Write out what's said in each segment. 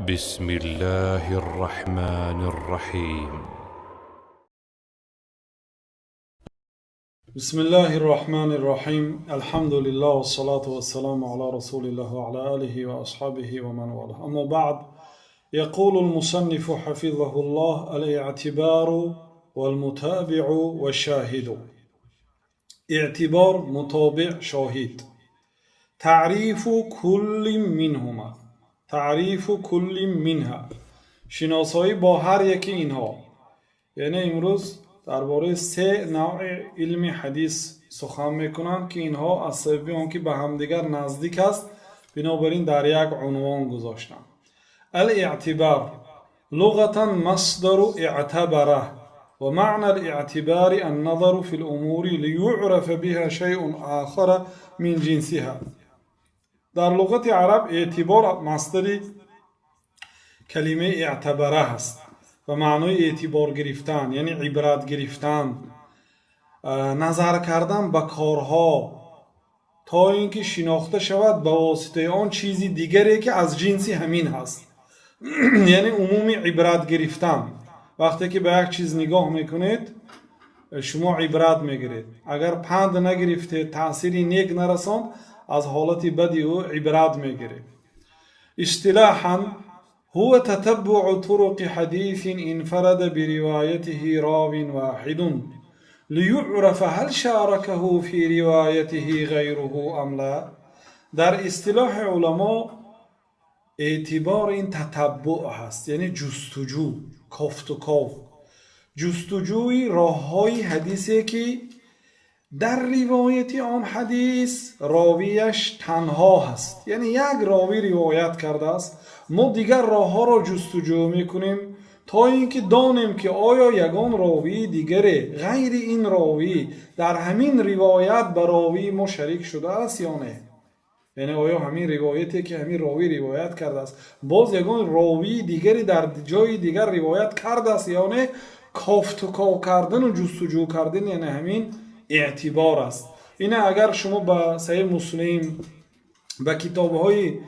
بسم الله الرحمن الرحيم. بسم الله الرحمن الرحيم. الحمد لله والصلاة والسلام على رسول الله وعلى آله وأصحابه ومن والاه. أما بعد، يقول المصنف حفظه الله: الاعتبار والمتابع والشاهد. اعتبار، متابع، شاهد. تعريف كل منهما، تعریف کل منها، شناسایی با هر یکی اینها. یعنی امروز درباره سه نوع علم حدیث سخن میکنند که اینها از سبب آنکه به همدیگر نزدیک است بنابراین در یک عنوان گذاشتم. الاعتبار لغتا مصدر اعتبره و معنى الاعتبار النظر في الامور ليعرف بها شيء آخر من جنسها. در لغت عرب اعتبار مصدر کلمه اعتبره هست و معنای اعتبار گرفتن یعنی عبرت گرفتن، نظر کردن به کارها تا اینکه شناخته شود به واسطه آن چیزی دیگری که از جنسی همین هست. یعنی عمومی عبرت گرفتن. وقتی که به یک چیز نگاه میکنید شما عبرت میگیرید، اگر پند نگرفته تأثیری نیک نرساند از حالت بدی او عبرت میگیرید. اصطلاحاً هو تتبع طرق حديث انفرد بروايته راو واحد ليعرف هل شاركه في روايته غيره ام لا. در اصطلاح علما اعتبار این تتبع هست، یعنی جستجو، کافت و کاف، جستجوی راه های حدیثی که در روایت آن حدیث راویش تنها هست، یعنی یک راوی روایت کرده است، ما دیگر راه ها را جستجو میکنیم تا اینکه دانیم که آیا یگان راوی دیگری غیر این راوی در همین روایت به راوی ما شریک شده است یا نه. یعنی آیا همین روایتی که همین راوی روایت کرده است باز یگان راوی دیگری در جای دیگر روایت کرده است یا نه. کافت و کاف کردن و جستجو کردن یعنی همین اعتبار است. اینه اگر شما به صحیح مسلم، به کتاب‌های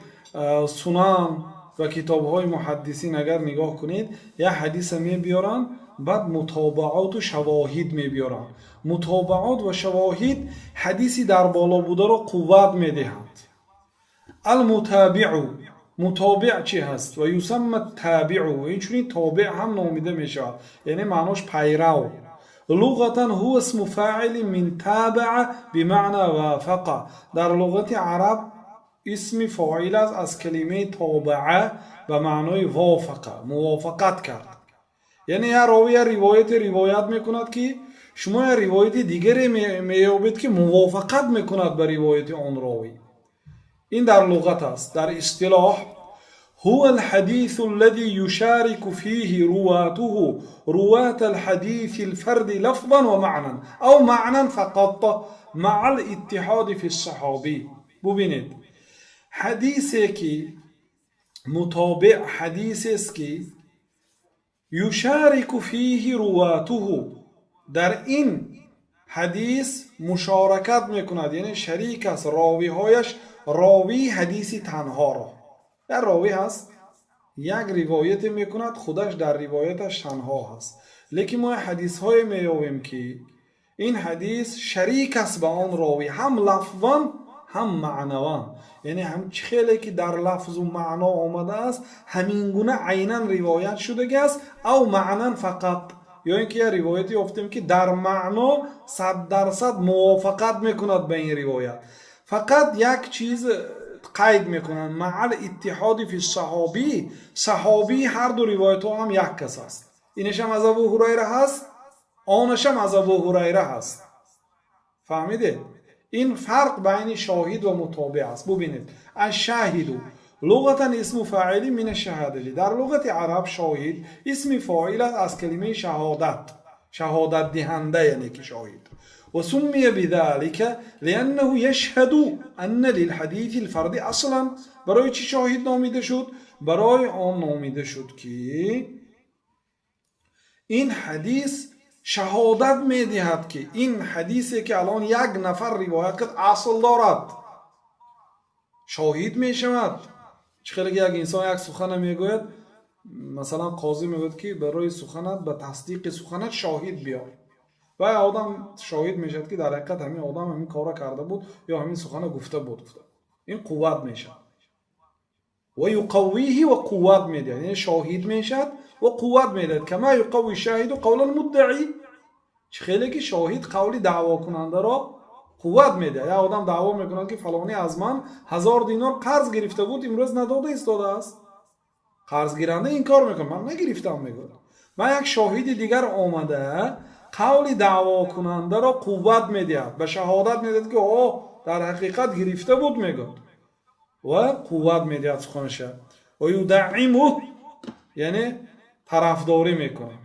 سنن و کتاب‌های محدثین اگر نگاه کنید یک حدیث می‌بیارن بعد متابعات و شواهد می‌بیارن. متابعات و شواهد حدیثی در بالا بوده را قوت می‌دهند. المتابع، متابع چی هست؟ و یسمى تابع، و اینچنین تابع هم نامیده می‌شود، یعنی معناش پیرو. لغتا هو اسم فاعل من تابع بمعنى وافق. در لغت عرب اسم فاعل است از کلمه تابعه به معنای وافق، موافقت کرد. یعنی یا راوی روایت میکند که شما یا روایت دیگری مییابید که موافقت میکند به روایت آن راوی. این در لغت است. در اصطلاح هو الحديث الذي يشارك فيه رواته رواة الحديث الفرد لفظا ومعنى أو معنى فقط مع الاتحاد في الصحابي. ببینید حدیثی که متابع حدیثی است که یشارک فیه رواته، در این حدیث مشارکت میکند، یعنی شریک است راوی هایش، راوی حدیث تنها را. در راوی هست یک روایت میکند خودش در روایتش تنها هست، لیکن ما حدیث های میابیم که این حدیث شریک است به آن راوی، هم لفظاً هم معنوان. یعنی هم خیلی که در لفظ و معنا آمده است همین گونه عیناً روایت شده است، او معنا فقط، یا اینکه یه روایتی افتیم که در معنا 100% موافقت میکند به این روایت، فقط یک چیز قید میکنن مع الاتحاد فی الصحابی، صحابی هر دو روایت ها هم یک کس است. اینش هم از ابو هریره هست، آنش هم از ابو هریره هست. فهمیده؟ این فرق بین شاهد و متابع است. ببینید الشاهد لغتا اسم فاعل من الشهاده. در لغت عرب شاهد اسم فاعل از کلمه شهادت، شهادت دهنده یعنی که شاهد. وسمي بذلك لأنه يشهد أن للحديث الفرد اصلا. برای چی شاهد نامیده شد؟ برای آن نامیده شد که این حدیث شهادت میدهد که این حدیثی که الان یک نفر روایت کرد اصل دارد، شاهد میشود. خیلی یک انسان یک سخن میگوید، مثلا قاضی میگوید که برای سخنت به تصدیق سخنت شاهد بیار و آدم شاهد میشد که در حقیقت همین آدم همین کارا کرده بود یا همین سخن گفته بود. این قوت میشه و یقویه و قوت میده، یعنی شاهد میشد و قوت میده. کما یقوی شاهد قول المدعی، خیلی که شاهد قول دعوا کننده را قوت میده. یا آدم دعوا میکنه که فلانی از من 1000 دینار قرض گرفته بود امروز نداده ایستاده است، قرض گیرنده این کار میکنه، من نگرفتم. میگه من یک شاهد دیگر آمده قول دعوا کننده را قوت میده، به شهادت میده که در حقیقت گرفته بود، میگه و قوت میده سخنش و یدعمه، یعنی طرفداری میکنه.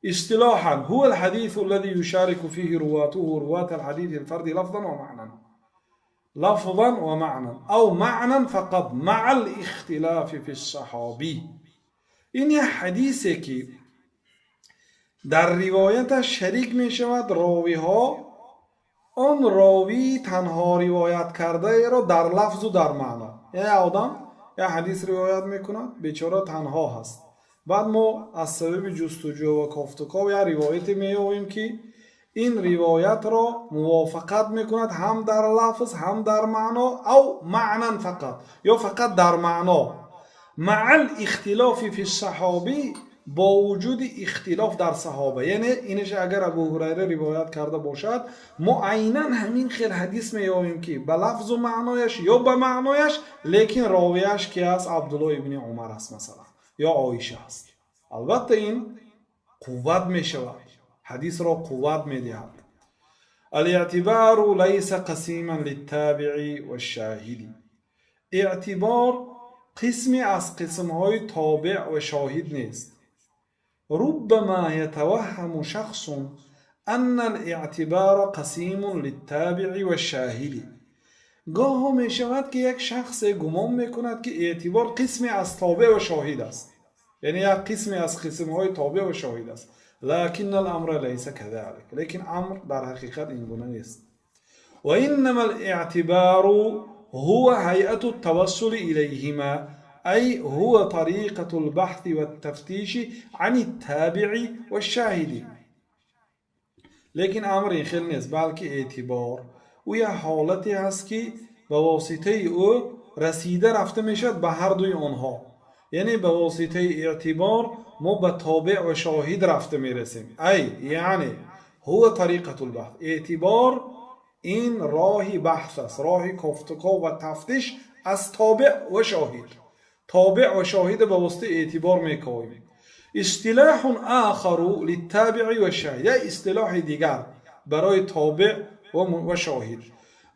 اصطلاحا هو الحديث الذي يشارك فيه رواته رواة الحديث الفردي لفظا ومعنى، لفظا ومعنى او معنى فقط مع الاختلاف في الصحابي. این یه حدیثی که در روایتش شریک می شود راوی ها، آن راوی تنها روایت کرده را در لفظ و در معنا. یعنی آدم یه حدیث روایت میکنه بیچاره تنها هست، بعد ما از سبب جستجو و کافتوکاو یا روایتی میابیم که این روایت را موافقت میکند هم در لفظ هم در معنا او معنا فقط یا فقط در معنا، مع الاختلاف فی الصحابی، با وجود اختلاف در صحابه. یعنی اینش اگر ابو هریره روایت کرده باشد ما عیناً همین خیل حدیث میابیم که به لفظ و معنایش یا به معنایش، لیکن راویش کی است؟ عبدالله ابن عمر است مثلا یا عایشه است. البته این قوت می شود، حدیث را قوت می دهد. الاعتبار لیس قسیما للتابع والشاهد، اعتبار قسمی از قسمهای تابع و شاهد نیست. ربما يتوهم شخص ان الاعتبار قسیم للتابع والشاهد، گاه می شود که یک شخص گمان می کند که اعتبار قسمی از تابع و شاهد است، یعنی یک قسمی از قسمهای تابع و شاهد است. لكن الامر ليس كذلك، لیکن امر در حقیقت این گونه نیست. و انما الاعتبار هو هيئة التوصل إليهما، أي هو طريقة البحث والتفتيش عن التابع والشاهد. لیکن امر این خیلی نیست، بلکه اعتبار او یه حالتی هست که به واسطه او رسیده رفته میشد به هر دوی آنها. یعنی به واسطه اعتبار ما به تابع و شاهد رفته میرسیم. یعنی هو طریقة البحث، اعتبار این راهی بحث است، راهی گفتگو و تفتیش از تابع و شاهد. تابع و شاهد به واسطه اعتبار میکنیم. اصطلاح آخر للتابع و شاهد، یا اصطلاح دیگر برای تابع و شاهد.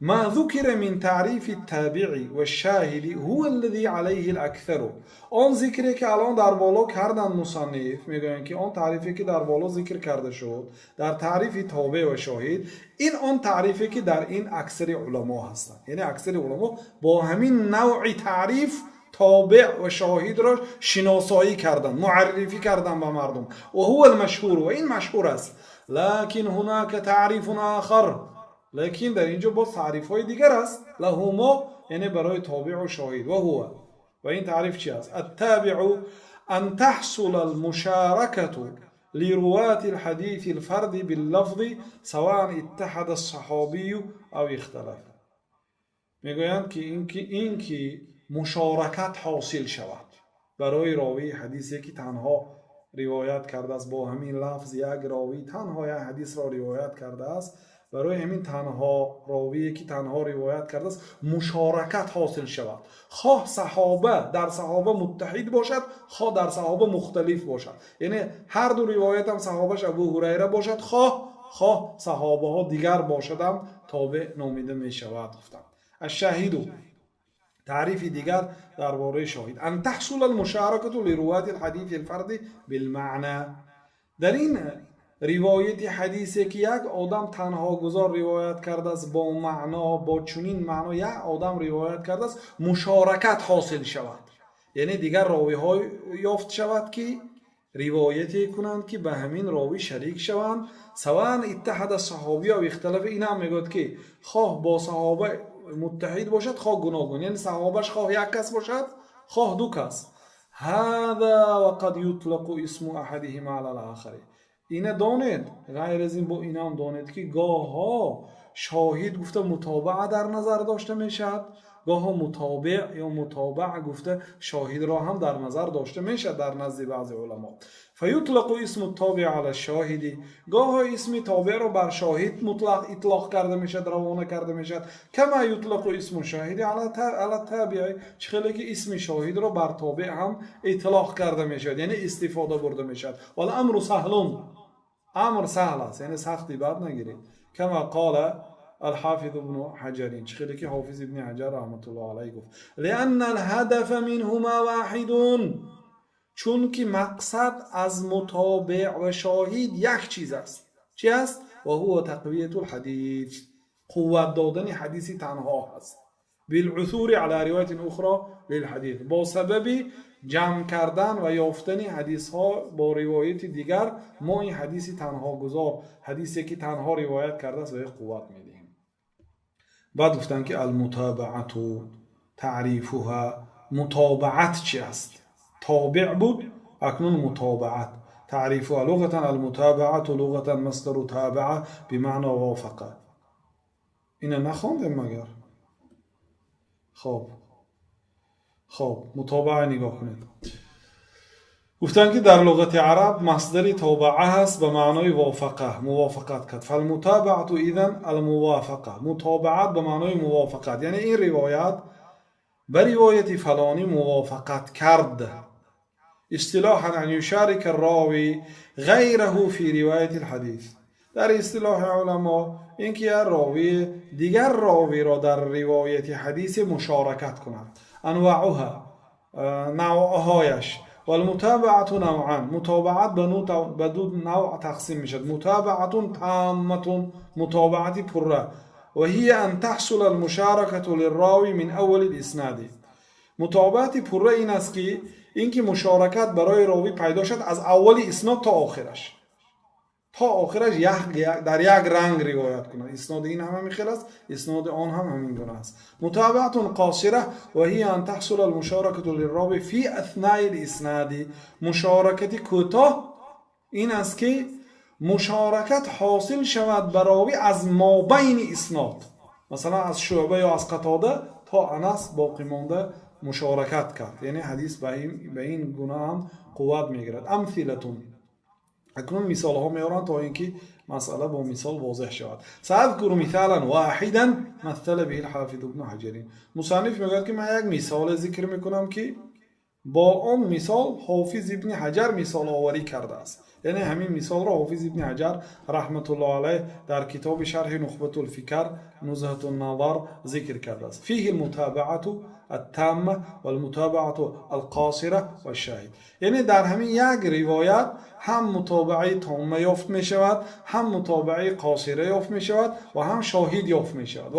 ما ذكر من تعریف التابع و الشاهد هو الذي عليه الاكثر، آن ذکری که الان در بالا کردن مصنف، میگوین که آن تعریفی که در بالا ذکر کرده شد در تعریف تابع و شاهد، این آن تعریفی که در این اکثر علما هستند. یعنی اکثر علما با همین نوع تعریف تابع و شاهد را شناسایی کردن، معرفی کردن به مردم. و هو المشهور، و این مشهور است. لكن هناك تعریف آخر، لیکن در اینجا با تعریف های دیگر است. لهما یعنی برای تابع و شاهد. و این تعریف چی است؟ التابع ان تحصل المشاركة لرواة الحديث الفرد باللفظ سواء اتحد الصحابي او اختلف. میگویند که این که مشارکت حاصل شود برای راوی حدیثی که تنها روایت کرده است، با همین لفظ یک راوی تنها یک حدیث را روایت کرده است، برای همین تنها راوی که تنها روایت کرده است مشارکت حاصل شود، خواه صحابه در صحابه متحد باشد، خواه در صحابه مختلف باشد. یعنی هر دو روایت هم صحابش ابو هریره باشد، خواه صحابه ها دیگر باشد هم تابع نامیده می شود. گفتم الشاهد، تعریف دیگر درباره شاهد، ان تحصل المشارکة لرواة الحديث الفرد بالمعنى. در این روایت حدیثی که یک آدم تنها گذار روایت کرده است با معنا، با چنین معنا یک آدم روایت کرده است، مشارکت حاصل شود. یعنی دیگر راوی ها یافت شود که روایتی کنند که به همین راوی شریک شوند، سواء اتحاد صحابی و اختلاف. این هم میگوید که خواه با صحابه متحد باشد خواه گوناگون، یعنی صحابش خواه یک کس باشد خواه دو کس. هذا وقد يطلق اسم احدهما على الاخر. اینه دانید، غیر از این با این هم دانید که گاه ها شاهد گفته متابعه در نظر داشته میشد، گاه ها متابع یا متابع گفته شاهد را هم در نظر داشته میشد در نزد بعض علما. فیطلق اسم التابع على الشاهد، گاه ها اسم تابع را بر شاهد مطلق اطلاق کرده میشد، روانه کرده میشد. کما یطلق اسم شاهد على التابع، چخیلی که اسم شاهد را بر تابع هم اطلاق کرده میشد، یعنی استفاده برده میشد. والامر سهل، امر سهل است، یعنی سختی بد نگیرید. کما قال الحافظ ابن حجر، چخیلی که حافظ ابن حجر رحمت الله علیه گفت لأن الهدف منهما واحد، چون که مقصد از متابع و شاهد یک چیز است. چی است؟ و هو تقویت الحدیث، قوت دادن حدیث تنها است. بالعثور على روایت اخرى للحدیث، با سبب جمع کردن و یافتن حدیث ها با روایت دیگر ما این حدیث تنها گذار، حدیثی که تنها روایت کرده است، به قوت میدیم. بعد گفتن که المتابعت تعریفها، متابعت چی است؟ تابع بود، اکنون متابعت. تعریفها لغة المتابعت لغة مصدر تابع بمعنى وافقه. اینه نخوندیم مگر؟ خب متابعه نگاه کنید. گفتن که در لغت عرب مصدر تابعه هست به معنای وافقه، موافقت کرد. فالمتابعت اذن الموافقه، متابعت به معنای موافقت، یعنی این روایت به روایت فلانی موافقت کرد. اصطلاحا ان یشارک الراوی غیره فی روایت الحدیث، در اصطلاح علما اینکه راوی دیگر راوی را در روایت حدیث مشارکت کند. انواعها، نوعهایش. والمتابعت نوعان، متابعت به دو نوع تقسیم میشد. متابعت تامه، متابعت پره، و هی ان تحصل المشارکت للراوی من اول الاسناد. متابعت پره این است که اینکه مشارکت برای راوی پیدا شد از اول اسناد تا آخرش در یک رنگ روایت کنه. اسناد این هم میخیل است، اسناد آن هم همین گونه است. متابعت قاصره و هی ان تحصل المشارکت للراوی فی اثناء الاسناد، مشارکت کوتاه این است که مشارکت حاصل شود براوی از ما بین اسناد، مثلا از شعبه یا از قتاده تا انس باقی مانده مشارکت کرد، یعنی حدیث به این گونه هم قوت میگیرد. امثلتون، اکنون مثال ها میارن تا اینکه مسئله با مثال واضح شود. سأذكر مثالا واحدا مثل به الحافظ ابن حجر. مصنف میگه که من یک مثال ذکر میکنم که با اون مثال حافظ ابن حجر مثال آوری کرده است. یعنی همین مثال را حافظ ابن حجر رحمت الله علیه در کتاب شرح نخبة الفکر نزهة النظر ذکر کرده است. فیه المتابعه التامه والمتابعه القاصره والشاهد. یعنی در همین یک روایت هم متابعه تامه یافت می شود، هم متابعه قاصره یافت می شود و هم شاهد یافت می شود.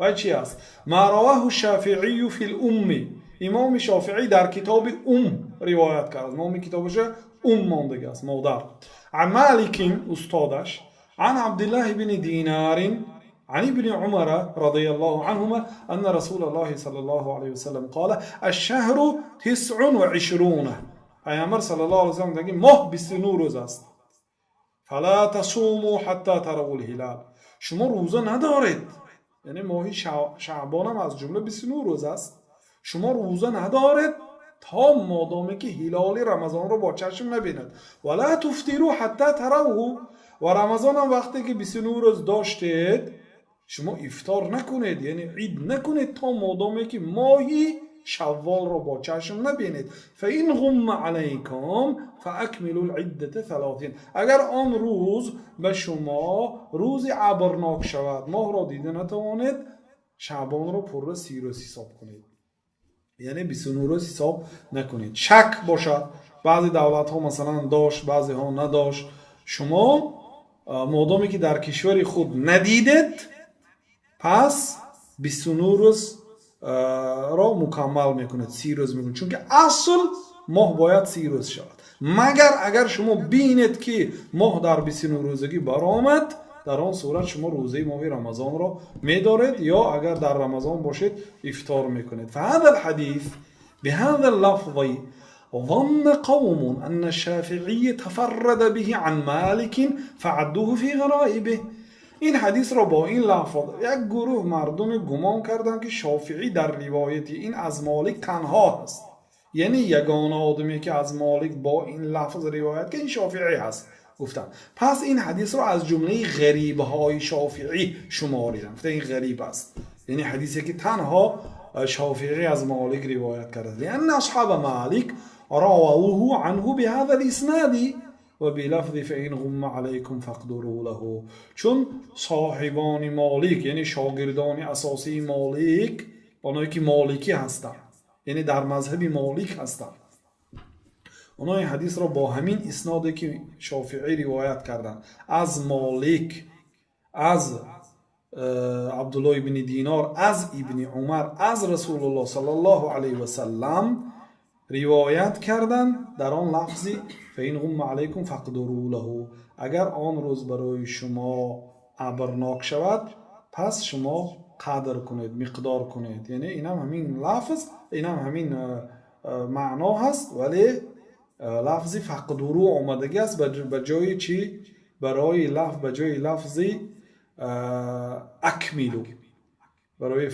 و چی است؟ ما رواه الشافعی فی الام، امام شافعی در کتاب روایت کرد. نام کتابش ماندگی است، مادر. عن مالک استادش، عن عبدالله بن دینار عن ابن عمر رضی الله عنهما ان رسول الله صلی الله علیه وسلم قال الشهر 29. پیامبر صلی الله علیه وسلم میگه ماه 29 روز است. فلا تصوموا حتى تروا الهلال، شما روزه ندارید، یعنی ماه شعبان هم از جمله 29 روز است. شما روزه ندارید تا مادامی که هلال رمضان رو با چشم نبیند. ولا تفطروا حتى تروه، و رمضان هم وقتی که 29 روز داشتید شما افطار نکنید، یعنی عید نکنید تا مادامی که ماهی شوال رو با چشم نبینید. فإن غم علیکم فاکملوا العده 30. اگر آن روز به شما روز عبرناک شود، ماه را دیده نتوانید، شعبان رو پر 30 روز حساب کنید، یعنی 29 روز حساب نکنید. شک باشد، بعضی دولت ها مثلا داشت بعضی ها نداشت، شما مادامی که در کشور خود ندیدید پس 29 روز را مکمل میکنید، 30 روز میکنید، چون که اصل ماه باید 30 روز شود. مگر اگر شما بینید که ماه در 29 روزگی برآمد، در آن صورت شما روزه ماه رمضان را می‌دارید یا اگر در رمضان باشید افطار میکنید. فهذا الحديث بهذا اللفظ ظن قوم ان الشافعي تفرد به عن مالك فعدوه في غرائبه. این حدیث را با این لفظ یک گروه مردم گمان کردند که شافعی در روایت این از مالک تنها است، یعنی یگانه آدمی که از مالک با این لفظ روایت که این شافعی هست. گفتم پس این حدیث را از جمله غریبه های شافعی شماریدم. گفتم این غریب است، یعنی حدیثی که تنها شافعی از مالک روایت کرده. لأن اصحاب مالک رووه عنه بهذا الاسناد و بلفظ فإن غم علیکم فاقدروا له. چون صاحبان مالک یعنی شاگردان اساسی مالک، اونایی که مالکی هستند یعنی در مذهب مالک هستند، اونا این حدیث را با همین اسنادی که شافعی روایت کردند از مالک، از عبدالله ابن دینار، از ابن عمر، از رسول الله صلی الله علیه و سلم روایت کردند در آن لفظی فإن غم علیکم فاقدروا له. اگر آن روز برای شما ابرناک شود پس شما قدر کنید، مقدار کنید. یعنی این هم همین لفظ، این هم همین معنا هست، ولی لفظی فقدرو آمدگی است به جای چی؟ برای لفظ به جای لفظی اکملو. برای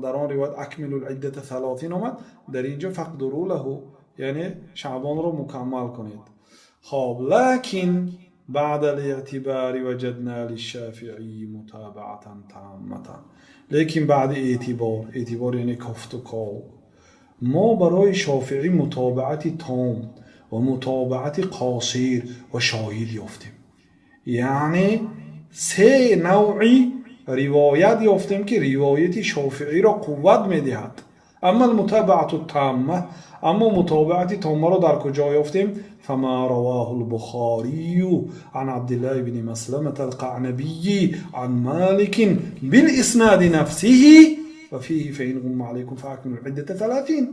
در آن روایت اکملو العدة 30 آمد، در اینجا فقدرو له یعنی شعبان رو مکمل کنید. خب لكن بعد الاعتبار وجدنا للشافعی متابعة تامة. لیکن بعد اعتبار یعنی کفت و کاو، ما برای شافعی متابعت تام و متابعت قاصر و شاهد یافتیم. یعنی 3 نوعی روایت یافتیم که روایت شافعی را قوت میدهد. اما المتابعت التامه، اما متابعت تامه را در کجا یافتیم؟ فما رواه البخاری عن عبدالله بن مسلمة القعنبی عن مالك بالاسناد نفسه و فيه فإن غم علیکم فاکملوا العدة 30.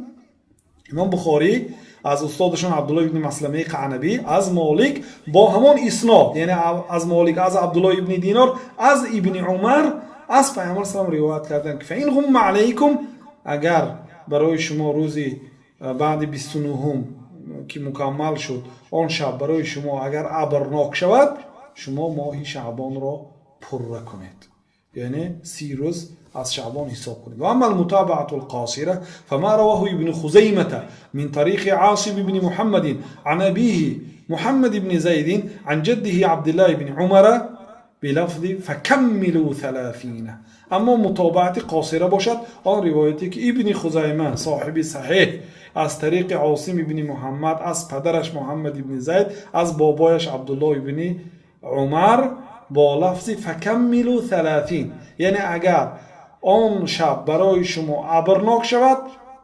امام بخاری از استادشان عبدالله ابن مسلمه قعنبی از مالک با همان اسناد، یعنی از مالک از عبدالله ابن دینار از ابن عمر از پیامبر صلی الله علیه و آله کردند که فإن غم علیکم، اگر برای شما روزی بعد 29 که مکمل شد آن شب برای شما اگر ابرناک شود، شما ماه شعبان را پره کنید، یعنی 30 روز از شعبان حساب کنید. و اما المتابعة القاصرة فما رواه ابن خزيمة من طريق عاصم بن محمد عن أبيه محمد بن زيد عن جده عبد الله بن عمر بلفظ فكملوا 30. اما متابعت قاصره باشد آن روایتی که ابن خزیمه صاحب صحیح از طریق عاصم بن محمد از پدرش محمد بن زید از بابایش عبدالله بن عمر با لفظ فکملوا 30، یعنی اگر آن شب برای شما ابرناک شود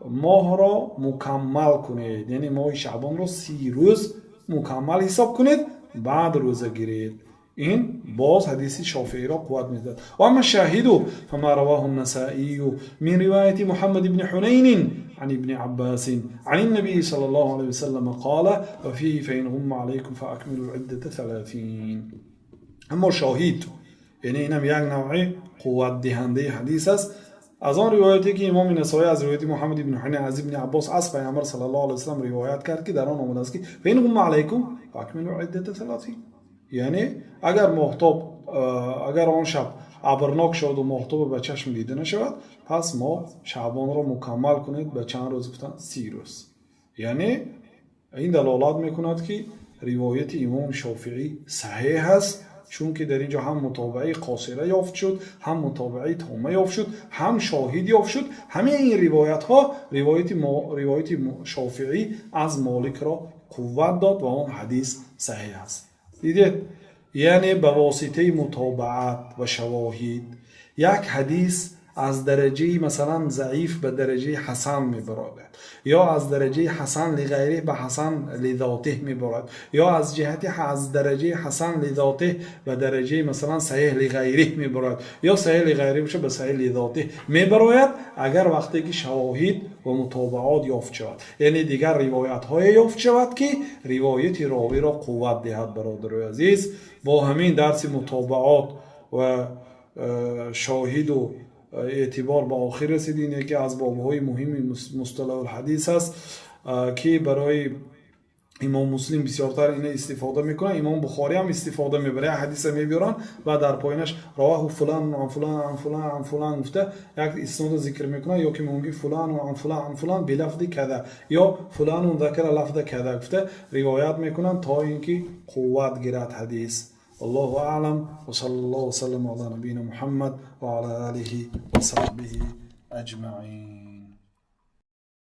ماه را مکمل کنید، یعنی ماه شعبان را 30 روز مکمل حساب کنید بعد روزه گیرید. این باز حدیث شافعی را قوت میدهد. و اما شاهدو فما رواه النسائی من روایت محمد بن حنین عن ابن عباس عن النبي صلى الله عليه وسلم قال وفيه فإن غم عليكم فأكملوا العدة 30. اما شاهد یعنی اینم یک نوع قوت دهنده حدیث است. از آن روایتی که امام نسائی از روایت محمد بن حنین از ابن عباس از پیامبر صلی الله علیه و سلم روایت کرد که در آن آمده است که فإن غم عليكم فأكملوا العدة 30، یعنی اگر ماهتاب اگر آن شب ابرناک شد و ماهتاب به چشم دیده نشود پس ما شعبان را مکمل کنید به چند روز؟ گفتن 30 روز. یعنی این دلالت میکند که روایت امام شافعی صحیح است، چون که در اینجا هم متابعه قاصره یافت شد، هم متابعه تامه یافت شد، هم شاهد یافت شد. همه این روایت ها روایت شافعی از مالک را قوت داد و آن حدیث صحیح است. دیدید؟ یعنی به واسطه متابعت و شواهد یک حدیث از درجه مثلا ضعیف به درجه حسن میبرد، یا از درجه حسن لغیره به حسن لذاته میبرد، یا از جهت از درجه حسن لذاته به درجه مثلا صحیح لغیره میبرد، یا صحیح لغیره بشه به صحیح لذاته میبرد اگر وقتی که شواهد و متابعات یافت شود، یعنی دیگر روایت های یافت شود که روایت راوی را قوت دهد. برادر عزیز با همین درس متابعات و شاهد و اعتبار به آخر رسیدین. یکی از بابهای مهم مصطلح الحدیث است که برای امام مسلم بسیارتر اینه استفاده میکنه. امام بخاری هم استفاده میبره، حدیث میبرن و در پایینش رواه فلان عن فلان عن فلان عن فلان گفته یک اسناد ذکر میکنه، یا که میگه فلان و عن فلان عن فلان بلفظ کذا یا فلان ذکر لفظ کذا گفته روایت میکنن تا اینکه قوت گیرد حدیث. الله اعلم و صلی الله وسلم علی نبینا محمد و علی آله و صحبه اجمعین.